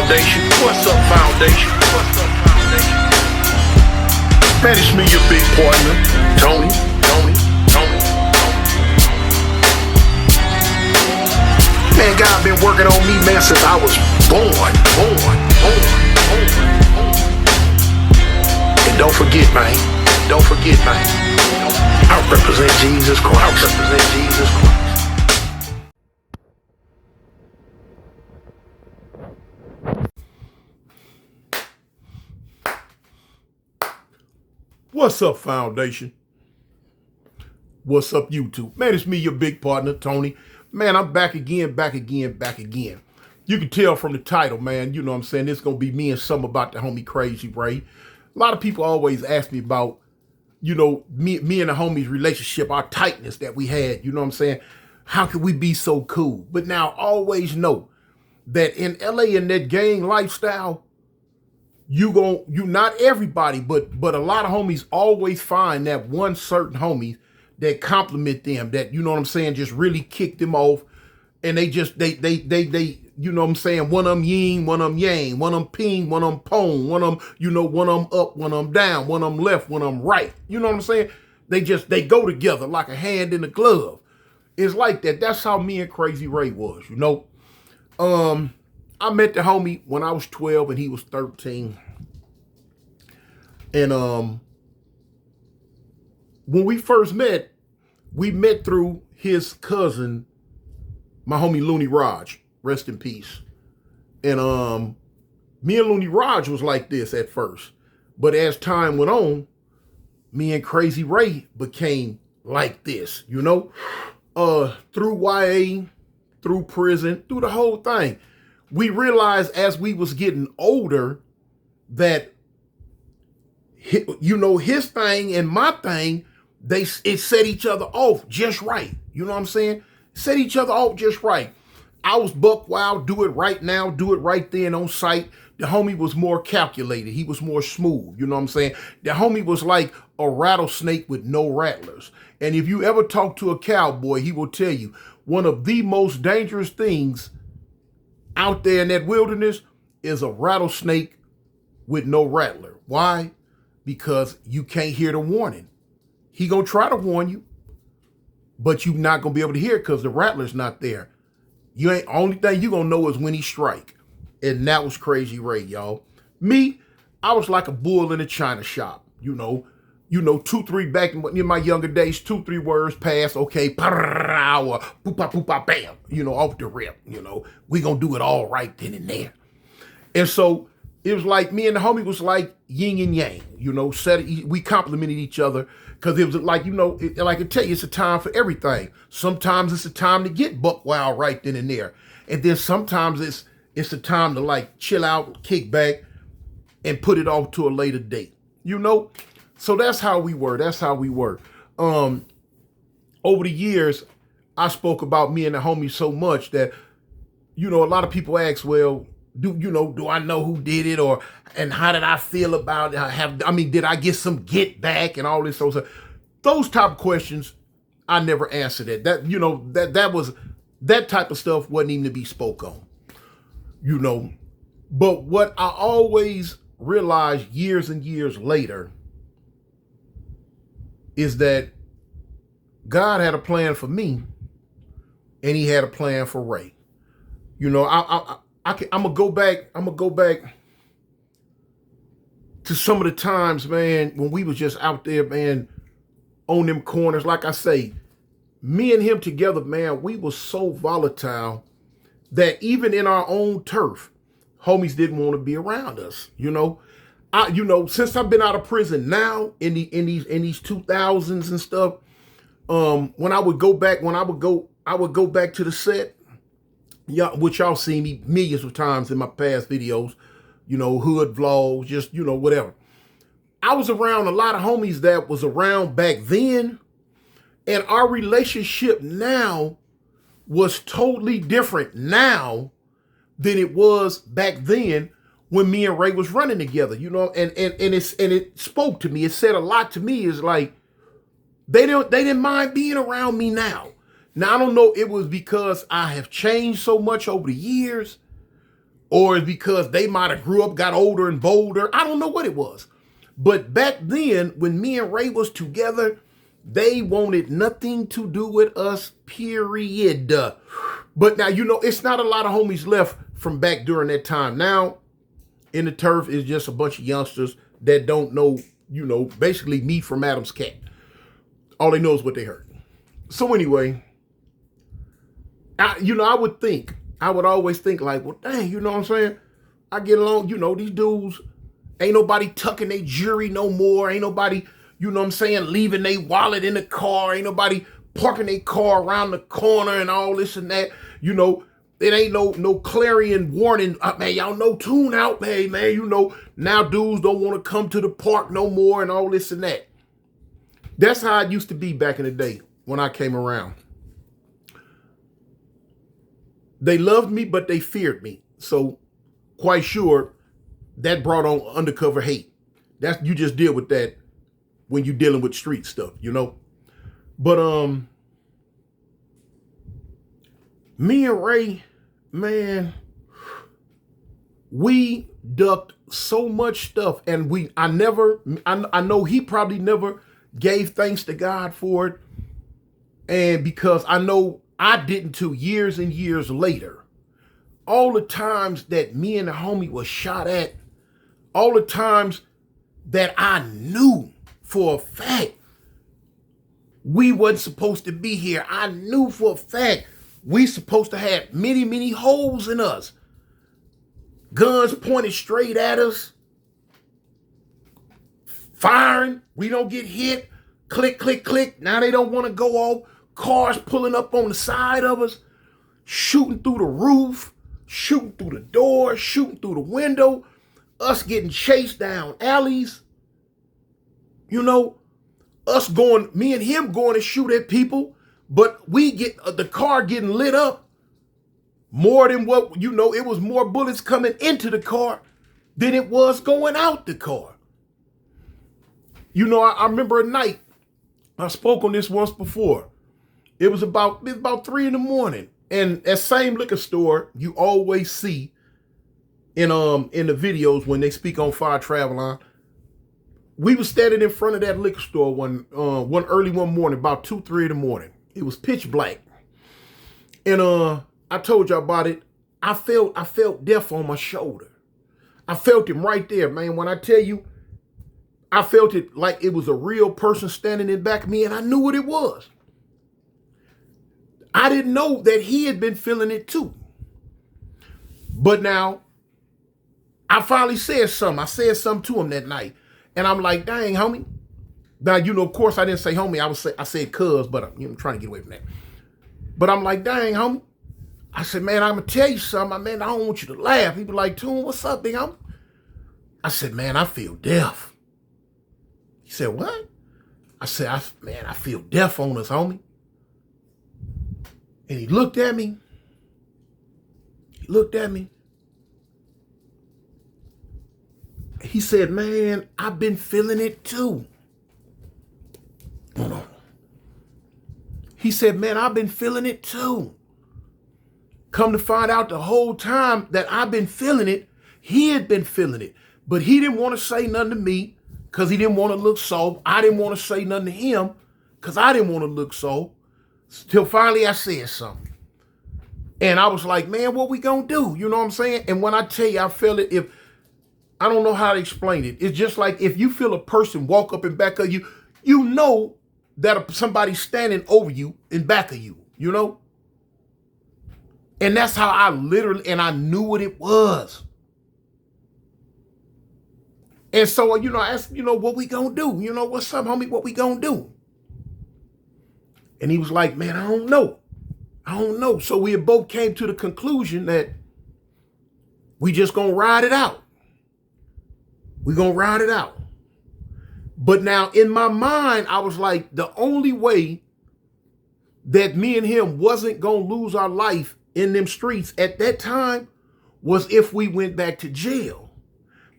Foundation? What's up, Foundation? What's up, Foundation? Man, it's me, your big partner, Tony. Man, God been working on me, man, since I was born. And don't forget, man. I represent Jesus Christ. What's up, Foundation? What's up, YouTube? Man, it's me, your big partner, Tony. Man, I'm back again. You can tell from the title, man, you know what I'm saying? It's going to be me and something about the homie Crazy Ray. A lot of people always ask me about, you know, me and the homie's relationship, our tightness that we had, you know what I'm saying? How could we be so cool? But now always know that in LA, in that gang lifestyle, you not everybody, but a lot of homies always find that one certain homie that compliment them, that, you know what I'm saying, just really kick them off. And they you know what I'm saying, one of them yin, one of them yang, one of them ping, one of them pong, one of them, you know, one of them up, one of them down, one of them left, one of them right. You know what I'm saying? They go together like a hand in a glove. It's like that. That's how me and Crazy Ray was, you know. I met the homie when I was 12 and he was 13. And when we first met, we met through his cousin, my homie Looney Raj, rest in peace. And me and Looney Raj was like this at first. But as time went on, me and Crazy Ray became like this, you know? Through YA, through prison, through the whole thing. We realized as we was getting older that, you know, his thing and my thing, it set each other off just right. You know what I'm saying? Set each other off just right. I was buck wild, do it right now, do it right then on sight. The homie was more calculated. He was more smooth. You know what I'm saying? The homie was like a rattlesnake with no rattlers. And if you ever talk to a cowboy, he will tell you one of the most dangerous things out there in that wilderness is a rattlesnake with no rattler. Why? Because you can't hear the warning. He gonna try to warn you, but you're not gonna be able to hear it because the rattler's not there. Only thing you gonna know is when he strike. And that was Crazy Ray, y'all. Me, I was like a bull in a china shop. You know, 2-3 back in my younger days, 2-3 words pass, okay, pow, poopa poopa bam, you know, off the rip, you know. We gonna do it all right then and there. And so it was like me and the homie was like yin and yang, you know, we complimented each other because it was like, you know, like I tell you, it's a time for everything. Sometimes it's a time to get buck wild right then and there. And then sometimes it's a time to like chill out, kick back, and put it off to a later date, you know? So that's how we were. Over the years, I spoke about me and the homie so much that, you know, a lot of people ask, well, do I know who did it, and how did I feel about it? Did I get some get back and all this sort of stuff? Those type of questions, I never answered it. That type of stuff wasn't even to be spoke on, you know. But what I always realized years and years later is that God had a plan for me, and He had a plan for Ray. You know, I'm gonna go back to some of the times, man, when we was just out there, man, on them corners. Like I say, me and him together, man, we was so volatile that even in our own turf, homies didn't want to be around us. You know, since I've been out of prison now in these 2000s and stuff, when I would go back to the set. Yeah, which y'all seen me millions of times in my past videos, you know, hood vlogs, just, you know, whatever. I was around a lot of homies that was around back then, and our relationship now was totally different now than it was back then when me and Ray was running together, you know, and it spoke to me. It said a lot to me. Is like they didn't mind being around me now. Now, I don't know, it was because I have changed so much over the years, or it's because they might have grew up, got older and bolder. I don't know what it was. But back then, when me and Ray was together, they wanted nothing to do with us, period. But now, it's not a lot of homies left from back during that time. Now, in the turf is just a bunch of youngsters that don't know, basically me from Adam's cat. All they know is what they heard. So anyway, I would always think like, well, dang, you know what I'm saying? I get along, these dudes, ain't nobody tucking their jewelry no more. Ain't nobody, leaving their wallet in the car. Ain't nobody parking their car around the corner and all this and that. It ain't no clarion warning. Man, y'all know tune out, man. Now dudes don't want to come to the park no more and all this and that. That's how it used to be back in the day when I came around. They loved me, but they feared me. So quite sure that brought on undercover hate. You just deal with that when you're dealing with street stuff, But me and Ray, man, we ducked so much stuff, and I know he probably never gave thanks to God for it. And because I know I didn't till years and years later. All the times that me and the homie was shot at, all the times that I knew for a fact we wasn't supposed to be here. I knew for a fact we supposed to have many, many holes in us. Guns pointed straight at us. Firing, we don't get hit. Click, click, click. Now they don't want to go off. Cars pulling up on the side of us. Shooting through the roof. Shooting through the door. Shooting through the window. Us getting chased down alleys. Us going, me and him going to shoot at people. But we get the car getting lit up more than what, it was more bullets coming into the car than it was going out the car. I remember a night, I spoke on this once before. It was about 3 a.m. And that same liquor store you always see in the videos when they speak on Fire Travel Line. We was standing in front of that liquor store one early one morning, about 2, 3 a.m. It was pitch black. And I told y'all about it. I felt death on my shoulder. I felt him right there, man. When I tell you, I felt it like it was a real person standing in back of me, and I knew what it was. I didn't know that he had been feeling it too. But now, I finally said something. I said something to him that night. And I'm like, dang, homie. Now, of course, I didn't say homie. I said cuz, but I'm trying to get away from that. But I'm like, dang, homie. I said, man, I'm going to tell you something. Man, I don't want you to laugh. He be like, Tune, what's up, big homie? I said, man, I feel death. He said, what? I said, I feel death on us, homie. And he looked at me. He said, man, I've been feeling it too. Hold on. He said, man, I've been feeling it too. Come to find out the whole time that I've been feeling it, he had been feeling it. But he didn't want to say nothing to me because he didn't want to look soft. I didn't want to say nothing to him because I didn't want to look soft. Till finally I said something. And I was like, man, what we gonna do? You know what I'm saying? And when I tell you I felt it, I don't know how to explain it. It's just like if you feel a person walk up in back of you, you know that somebody's standing over you in back of you, And that's how I I knew what it was. And so, I asked, what we gonna do? What's up, homie? What we gonna do? And he was like, man, I don't know. So we both came to the conclusion that we just gonna ride it out. But now in my mind, I was like, the only way that me and him wasn't gonna lose our life in them streets at that time was if we went back to jail.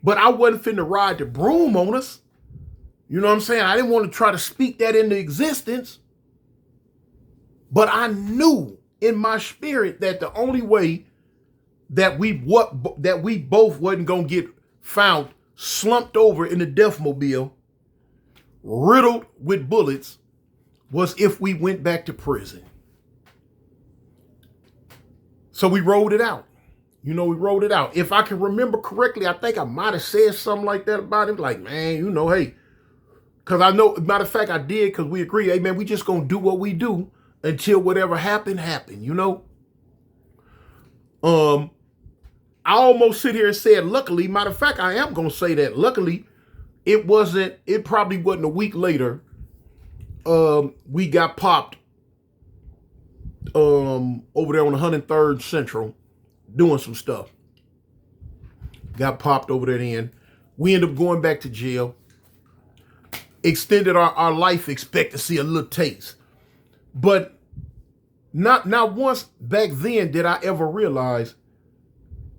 But I wasn't finna ride the broom on us. You know what I'm saying? I didn't want to try to speak that into existence. But I knew in my spirit that the only way that we both wasn't gonna get found slumped over in the deathmobile, riddled with bullets, was if we went back to prison. So we rolled it out. We rolled it out. If I can remember correctly, I think I might have said something like that about him. Like, man, hey, because I know, matter of fact, I did, because we agreed, hey, man, we just going to do what we do until whatever happened. I almost sit here and said, luckily, matter of fact, I am going to say that, luckily, it probably wasn't a week later, we got popped over there on 103rd Central doing some stuff. Got popped over there then. We ended up going back to jail. Extended our life expectancy a little taste. But not once back then did I ever realize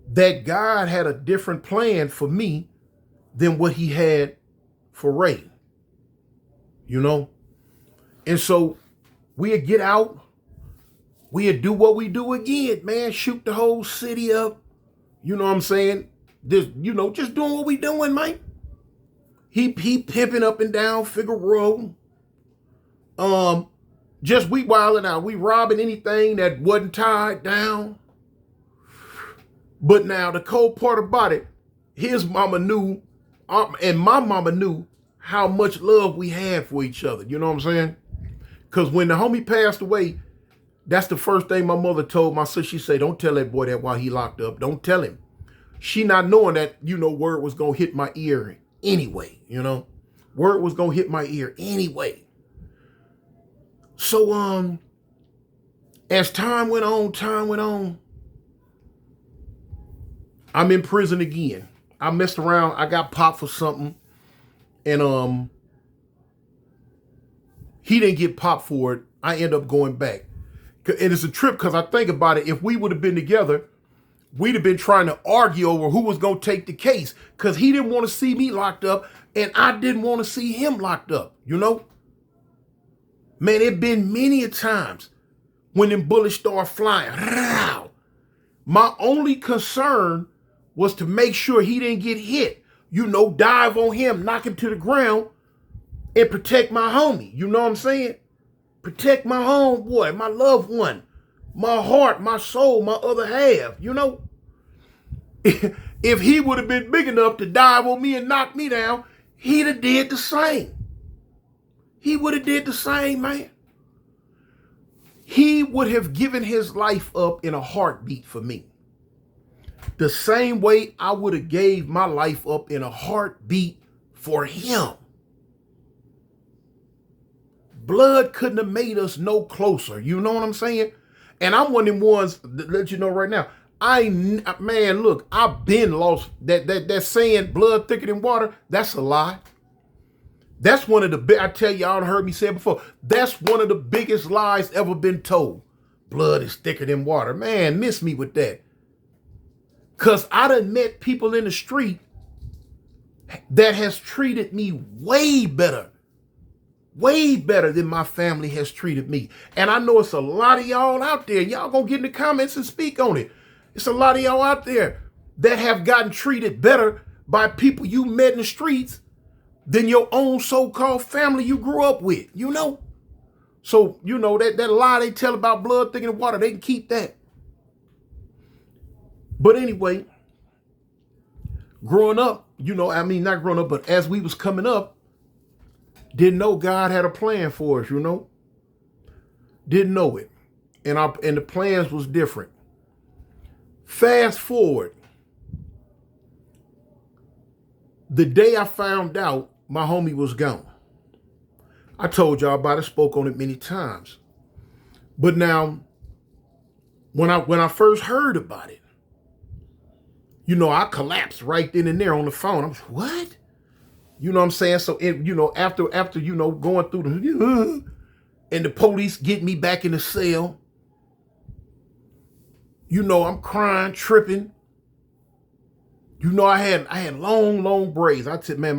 that God had a different plan for me than what he had for Ray. And so we'd get out. We'd do what we do again, man. Shoot the whole city up. You know what I'm saying? Just doing what we doing, man. He pimping up and down Figueroa. Just we wilding out. We robbing anything that wasn't tied down. But now the cold part about it, his mama knew, and my mama knew how much love we had for each other. You know what I'm saying? Because when the homie passed away, that's the first thing my mother told my sister. She said, don't tell that boy that while he locked up. Don't tell him. She not knowing that, word was going to hit my ear anyway, Word was going to hit my ear anyway. So, as time went on, I'm in prison again. I messed around. I got popped for something. And, he didn't get popped for it. I end up going back. And it's a trip because I think about it. If we would have been together, we'd have been trying to argue over who was going to take the case because he didn't want to see me locked up and I didn't want to see him locked up, Man, it been many a times when them bullets start flying. My only concern was to make sure he didn't get hit. Dive on him, knock him to the ground and protect my homie. You know what I'm saying? Protect my homeboy, my loved one, my heart, my soul, my other half, If he would have been big enough to dive on me and knock me down, he'd have did the same. He would have did the same, man. He would have given his life up in a heartbeat for me. The same way I would have gave my life up in a heartbeat for him. Blood couldn't have made us no closer. You know what I'm saying? And I'm one of them ones that let you know right now. Look, I've been lost. That saying blood thicker than water, that's a lie. That's one of the I tell y'all heard me say it before. That's one of the biggest lies ever been told. Blood is thicker than water. Man, miss me with that. Cause I done met people in the street that has treated me way better than my family has treated me. And I know it's a lot of y'all out there. Y'all gonna get in the comments and speak on it. It's a lot of y'all out there that have gotten treated better by people you met in the streets than your own so-called family you grew up with, So, that lie they tell about blood thicker than water, they can keep that. But anyway, growing up, not growing up, but as we was coming up, didn't know God had a plan for us, Didn't know it. And the plans was different. Fast forward. The day I found out my homie was gone. I told y'all about it, spoke on it many times. But now, when I first heard about it, I collapsed right then and there on the phone. I'm like, what? You know what I'm saying? So, after going through the, and the police get me back in the cell, I'm crying, tripping. I had long braids. I said, man,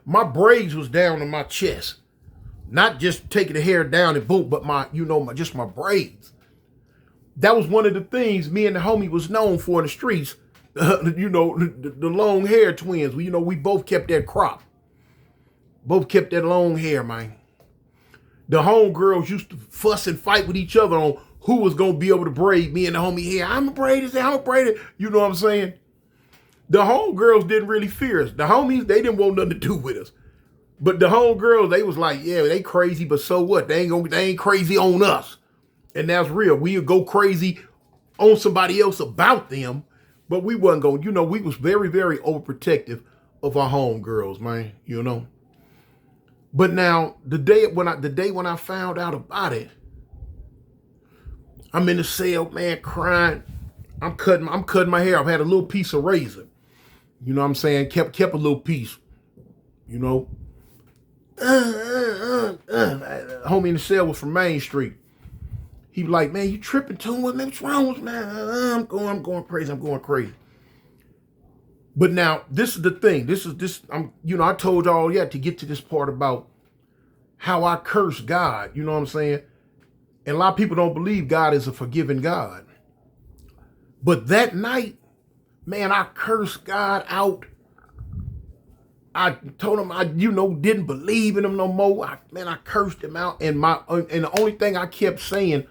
my braids was down on my chest. Not just taking the hair down and boom, but just my braids. that was one of the things me and the homie was known for in the streets. The long hair twins. We both kept that crop. Both kept that long hair, man. The homegirls used to fuss and fight with each other on who was going to be able to braid me and the homie hair. I'm a braid it. You know what I'm saying? The homegirls didn't really fear us. The homies, they didn't want nothing to do with us. But the homegirls, they was like, yeah, they crazy, but so what? They ain't crazy on us. And that's real. We'd go crazy on somebody else about them, but we wasn't going, we was very, very overprotective of our homegirls, man, But now the day when I found out about it, I'm in the cell, man, crying. I'm cutting my hair. I've had a little piece of razor. You know what I'm saying? Kept a little piece. Homie in the cell was from Main Street. He was like, man, you tripping too much, man. What's wrong with me, man? I'm going crazy. But now, this is the thing. I told y'all, to get to this part about how I curse God, you know what I'm saying? And a lot of people don't believe God is a forgiving God. But that night, man, I cursed God out. I told him I, didn't believe in him no more. I cursed him out. And the only thing I kept saying,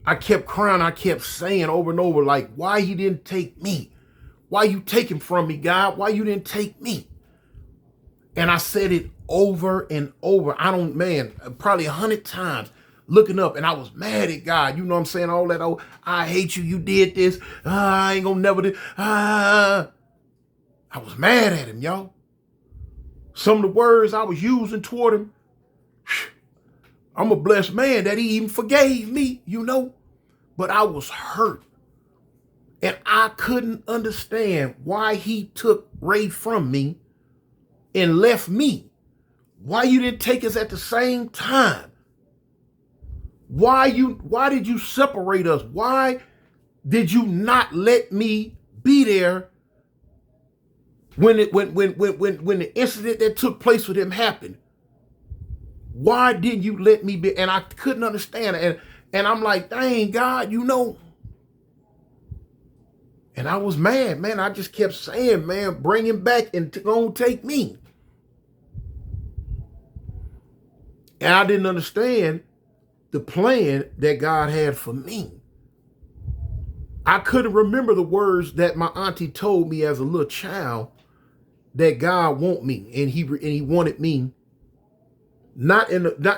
I kept crying, I kept saying over and over, like, why you didn't take me? Why you taking from me, God? Why you didn't take me? And I said it over and over. Probably 100 times, looking up, and I was mad at God. You know what I'm saying? All that, I hate you. You did this. I ain't gonna never do. I was mad at him, y'all. Some of the words I was using toward him, I'm a blessed man that he even forgave me, But I was hurt. And I couldn't understand why he took Ray from me and left me. Why you didn't take us at the same time? Why did you separate us? Why did you not let me be there when the incident that took place with him happened? Why didn't you let me be? And I couldn't understand it. And I'm like, dang, God, And I was mad, man. I just kept saying, man, bring him back and don't take me. And I didn't understand the plan that God had for me. I couldn't remember the words that my auntie told me as a little child, that God want me, and he wanted me. Not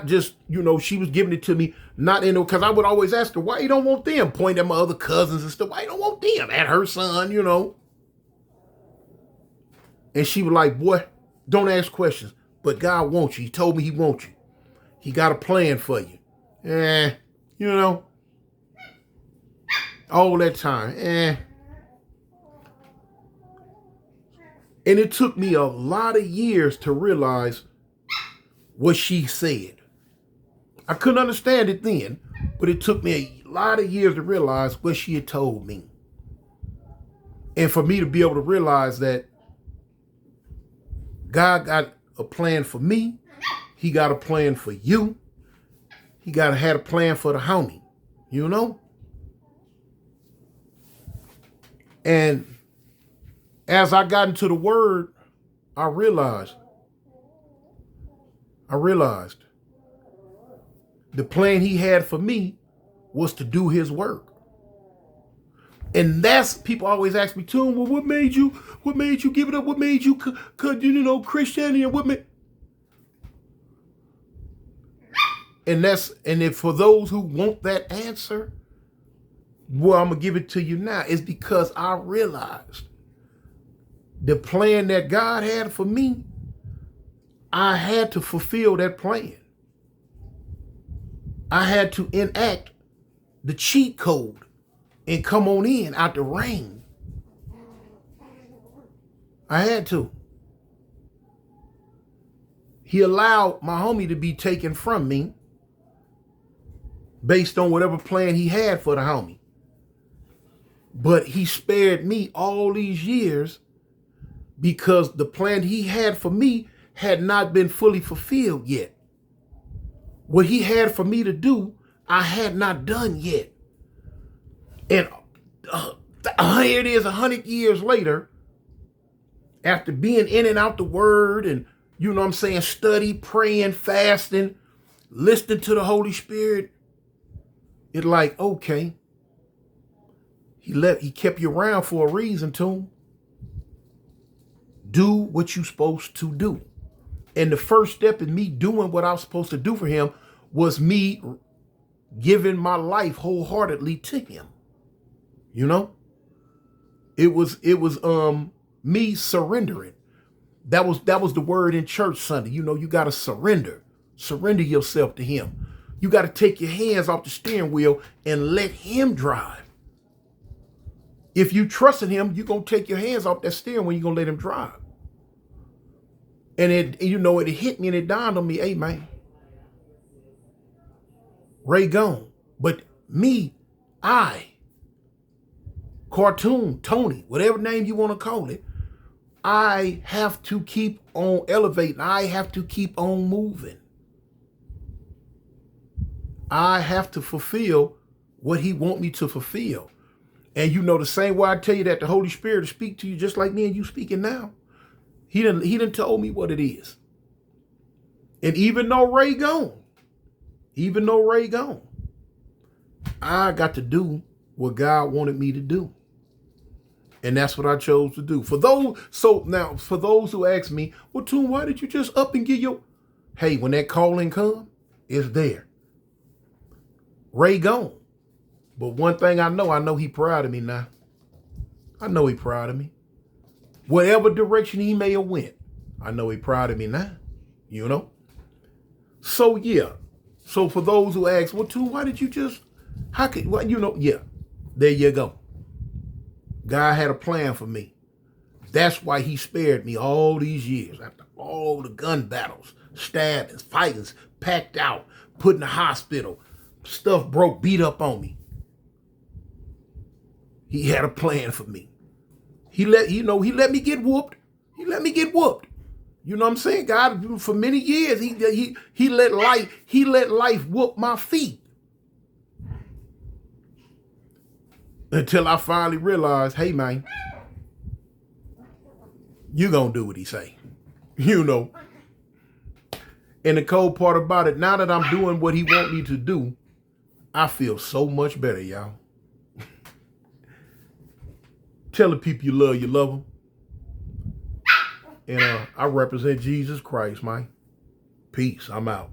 just, she was giving it to me, because I would always ask her, why you don't want them? Point at my other cousins and stuff. Why you don't want them? At her son, And she was like, boy, don't ask questions. But God wants you. He told me he wants you. He got a plan for you. All that time. And it took me a lot of years to realize what she said. I couldn't understand it then, but it took me a lot of years to realize what she had told me. And for me to be able to realize that God got a plan for me. He got a plan for you. He had a plan for the homie, And as I got into the word, I realized the plan he had for me was to do his work. And that's, people always ask me too, well, what made you give it up? What made you Christianity? And what made? And if for those who want that answer, well, I'm going to give it to you now. It's because I realized the plan that God had for me, I had to fulfill that plan. I had to enact the cheat code and come on in out the rain. I had to. He allowed my homie to be taken from me based on whatever plan he had for the homie. But he spared me all these years because the plan he had for me had not been fully fulfilled yet. What he had for me to do, I had not done yet. And here it is 100 years later, after being in and out the word and, you know what I'm saying, study, praying, fasting, listening to the Holy Spirit. It's like, okay, he kept you around for a reason, too. Do what you're supposed to do. And the first step in me doing what I was supposed to do for him was me giving my life wholeheartedly to him. You know? It was me surrendering. That was the word in church Sunday. You know, you got to surrender. Surrender yourself to him. You got to take your hands off the steering wheel and let him drive. If you trust in him, you're going to take your hands off that steering wheel. You're going to let him drive. And it hit me and it dawned on me, hey, man, Ray gone. But me, Cartoon, Tony, whatever name you want to call it, I have to keep on elevating. I have to keep on moving. I have to fulfill what he want me to fulfill. And you know, the same way I tell you that the Holy Spirit will speak to you just like me and you speaking now. He done told me what it is. And even though Ray gone, I got to do what God wanted me to do. And that's what I chose to do. For those who ask me, well, Toon, why did you just up and get your... Hey, when that calling come, it's there. Ray gone. But one thing I know he proud of me now. I know he proud of me. Whatever direction he may have went, I know he proud of me now. You know? So, yeah. So, for those who ask, well, Toon, why did you just... yeah. There you go. God had a plan for me. That's why he spared me all these years. After all the gun battles, stabbings, fightings, packed out, put in the hospital, stuff broke, beat up on me. He had a plan for me. He let me get whooped. He let me get whooped. You know what I'm saying? God, for many years, he let life whoop my feet. Until I finally realized, hey, man, you gonna do what he say. You know. And the cold part about it, now that I'm doing what he want me to do, I feel so much better, y'all. Tell the people you love them. And I represent Jesus Christ, man. Peace. I'm out.